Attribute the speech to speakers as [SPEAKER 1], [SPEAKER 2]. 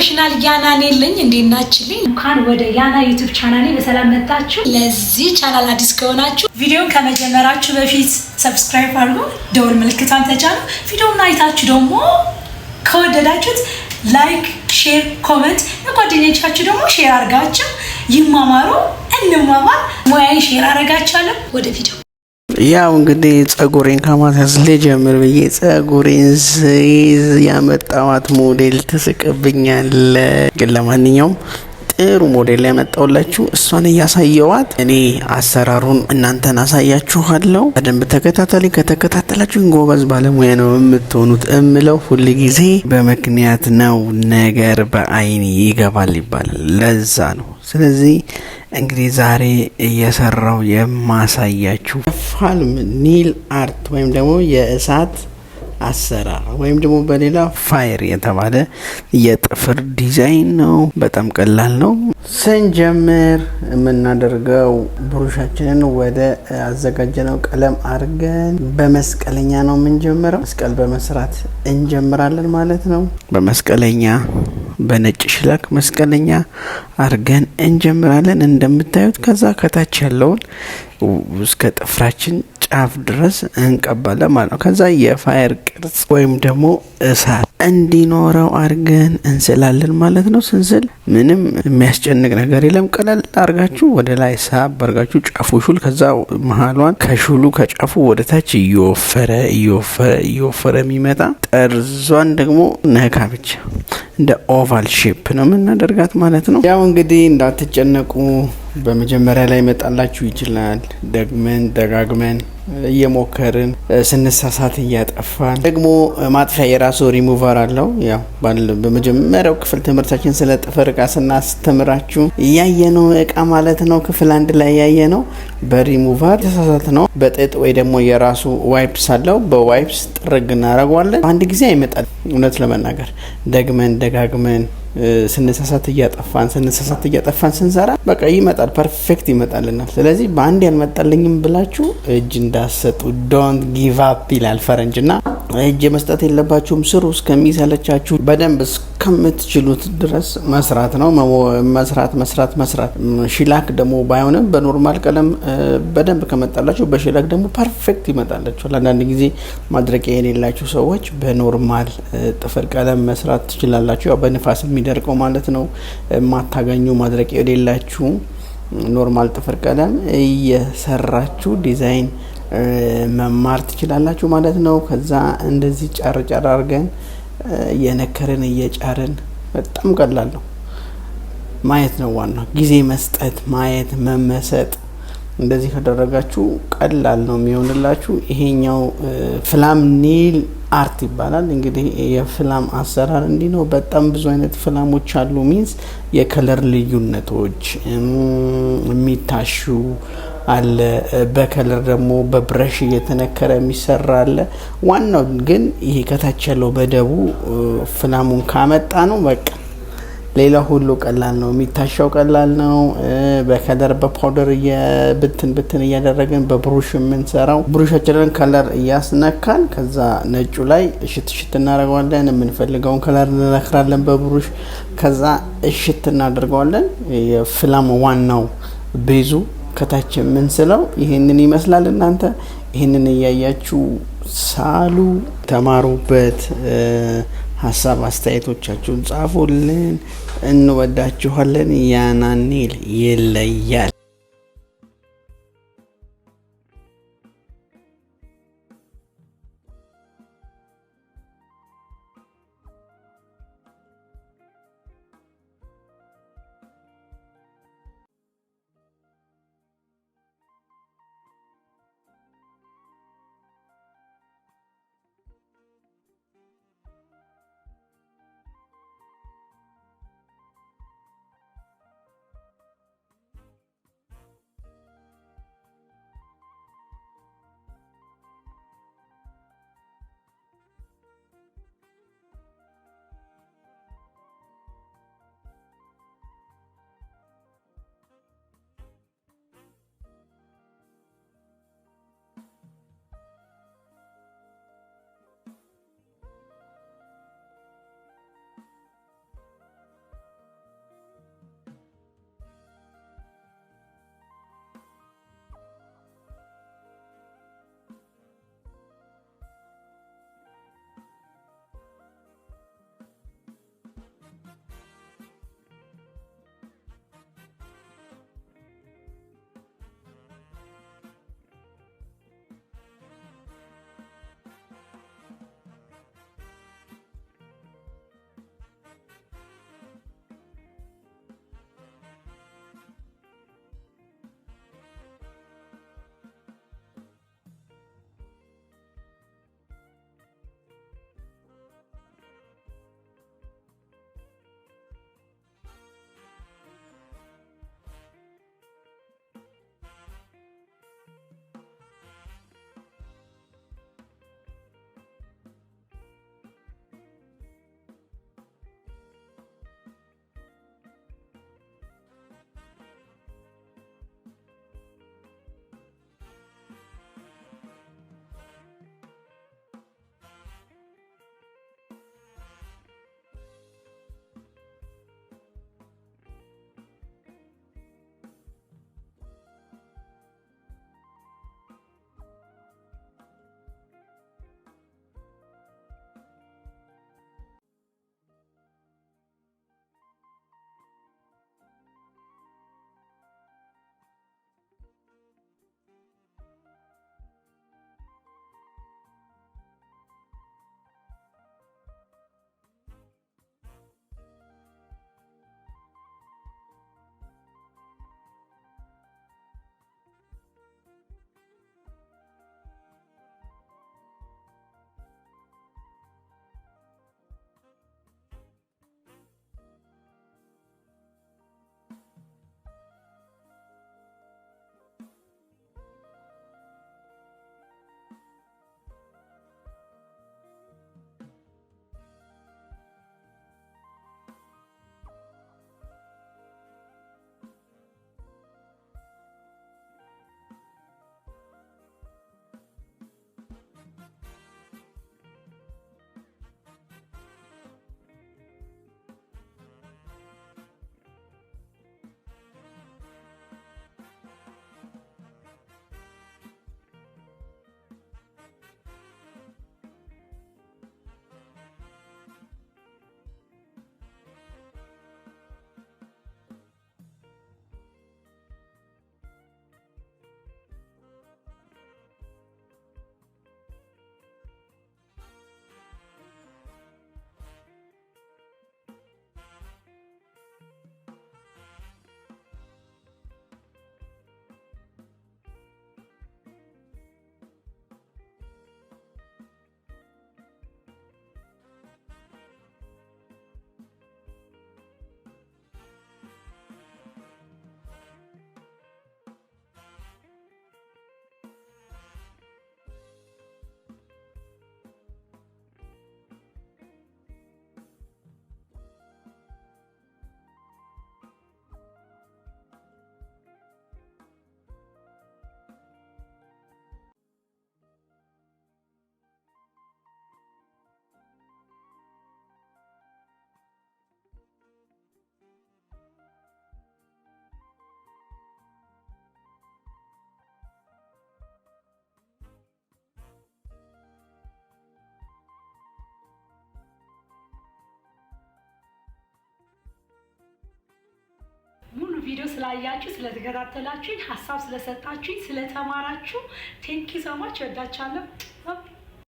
[SPEAKER 1] ፕሮፌሽናል ያና ነኝ እንዴናችልኝ እንኳን ወደ ያና ዩቲዩብ ቻናሌ በሰላም መጣችሁ ለዚህ ቻናል አዲስ ከሆናችሁ ቪዲዮን ከመጀመራችሁ በፊት ሰብስክራይብ አድርጉ ደወል ምልክቷን ተጫኑ ቪዲዮውን አይታችሁ ደግሞ ከወደዳችሁት ላይክ ሼር ኮሜንት ለጓደኞቻችሁ ደግሞ ሼር አድርጋችሁ ይማማሩ እንማማር ሙያዬ ሼር አደርጋችኋለሁ ወደ ቪዲዮ
[SPEAKER 2] ያው እንግዲህ ጸጉሬን ከማሳስ ልጀምር ብዬ ጸጉሬን ያመጣዋት ሞዴል ትስቅብኛለች ግን ለማንኛውም ጥሩ ሞዴል ያመጣውላችሁ እሷን ያሳየዋት እኔ አሰራሩን እናንተን አሳያችኋለሁ በደንብ ተከታተሉ ከተከታተላችሁ ጎበዝ ባለሙያ ነው የምትሆኑት እምለው ሁሉ ጊዜ በመክንያት ነው ነገር በአይን ይገባል ይባላል ለዛ ነው ስለዚህ እንግዲህ ዛሬ እየሰራው የማሳያችሁ ፋልም ኒል አርት ወይም ደግሞ የእሳት አሰራር ወይም ደግሞ በሌላ ፋየር የተባለ የጥፍር ዲዛይን ነው በጣም ቀላል ነው ስንጀምር የምናደርገው ብሩሻችንን ወደ አዘጋጀነው ቀለም አርገን በመስቀለኛ ነው የምንጀምረው መስቀል በመስራት እንጀምራለን ማለት ነው በመስቀለኛ በነጭ ሽላክ መስቀለኛ አርገን እንጀምራለን እንደምታዩት ከዛ ከታች ያለውን እስከ ጥፍራችን ጫፍ ድረስ እንቀባለን ማለት ነው ከዛ የፋየር ቅርጽ ወይም ደግሞ እሳት እንዲኖረው አርገን እንስላለን ማለት ነው ስንስል ምንም የሚያስጨንቅ ነገር የለም ቀለል አርጋችሁ ወደ ላይ ሳብ አርጋችሁ ጫፉ ሹል ከዛ መሃሏን ከሹሉ ከጫፉ ወደ ታች እየወፈረ የሚመጣ ጠርዟን ደግሞ ነካ ብቻ እንደ ኦቫል ሼፕ ነው የምናደርጋት ማለት ነው ያው እንግዲህ እንዳትጨነቁ በመጀመሪያ ላይ መጣላችሁ ይችላል ደግመን ደጋግመን እየሞከርን ስንሳሳት እያጠፋን ደግሞ ማጥፊያ የራሱ ሪሙቨር አለው ያው በመጀመሪያው ክፍል ትምህርታችን ስለ ጥፍር ዕቃ ስናስተምራችሁ ያየነው ዕቃ ማለት ነው ክፍል አንድ ላይ ያየነው በሪሙቨር ተሳሳት ነው በጥጥ ወይ ደግሞ የራሱ ዋይፕስ አለው በዋይፕስ ጥርግ እናደርገዋለን አንድ ጊዜ አይመጣል እውነት ለመናገር ደግመን ደጋግመን ስንሳሳት እያጠፋን ስንሰራ በቃ ይመጣል ፐርፌክት ይመጣልናል ስለዚህ በአንድ ያልመጣልኝም ብላችሁ እጅ እንዳሰጡ ዶንት ጊቭ አፕ ይላል ፈረንጅና እጅ መስጠት የለባችሁም ስሩ እስከሚሰለቻችሁ በደንብ እስከምትችሉት ድረስ መስራት ነው መስራት ሽላክ ደግሞ ባይሆንም በኖርማል ቀለም በደንብ ከመጣላችሁ በሽላክ ደግሞ ፐርፌክት ይመጣላችኋል አንዳንድ ጊዜ ማድረቂያ የሌላችሁ ሰዎች በኖርማል ጥፍር ቀለም መስራት ትችላላችሁ ያው በንፋስ የሚደርቀው ማለት ነው ማታገኙ ማድረቂያ የሌላችሁ ኖርማል ጥፍር ቀለም እየሰራችሁ ዲዛይን መማር ትችላላችሁ ማለት ነው ከዛ እንደዚህ ጫር አርገን የነከረን እየጫርን በጣም ቀላል ነው ማየት ነው ዋናው ጊዜ መስጠት ማየት መመሰጥ እንደዚህ ከደረጋችሁ ቀላል ነው የሚሆንላችሁ ይሄኛው ፍላም ኒል አርት ይባላል እንግዲህ የፍላም አሰራር እንዲ ነው በጣም ብዙ አይነት ፍላሞች አሉ ሚንስ የከለር ልዩነቶች የሚታሹ አለ በከለር ደግሞ በብረሽ እየተነከረ የሚሰራ አለ ዋናው ግን ይሄ ከታች ያለው በደቡ ፍላሙን ካመጣ ነው በቃ ሌላ ሁሉ ቀላል ነው የሚታሻው ቀላል ነው በከለር በፓውደር የብትን እያደረገን በብሩሽ የምንሰራው ብሩሻችንን ከለር እያስነካን ከዛ ነጩ ላይ እሽት እናደርገዋለን የምንፈልገውን ከለር እንነክራለን በብሩሽ ከዛ እሽት እናደርገዋለን የፍላም ዋናው ቤዙ ከታች የምንስለው ይሄንን ይመስላል እናንተ ይሄንን እያያችሁ ሳሉ ተማሩበት ሐሳብ አስተያየቶቻችሁን ጻፉልን እንወዳችኋለን ያና ኒል ይለያል
[SPEAKER 1] ቪዲዮ ስላያችሁ፣ ስለተከታተላችሁኝ፣ ሀሳብ ስለሰጣችሁኝ፣ ስለተማራችሁ ቴንኪ ሶ ማች። ወዳችኋለሁ።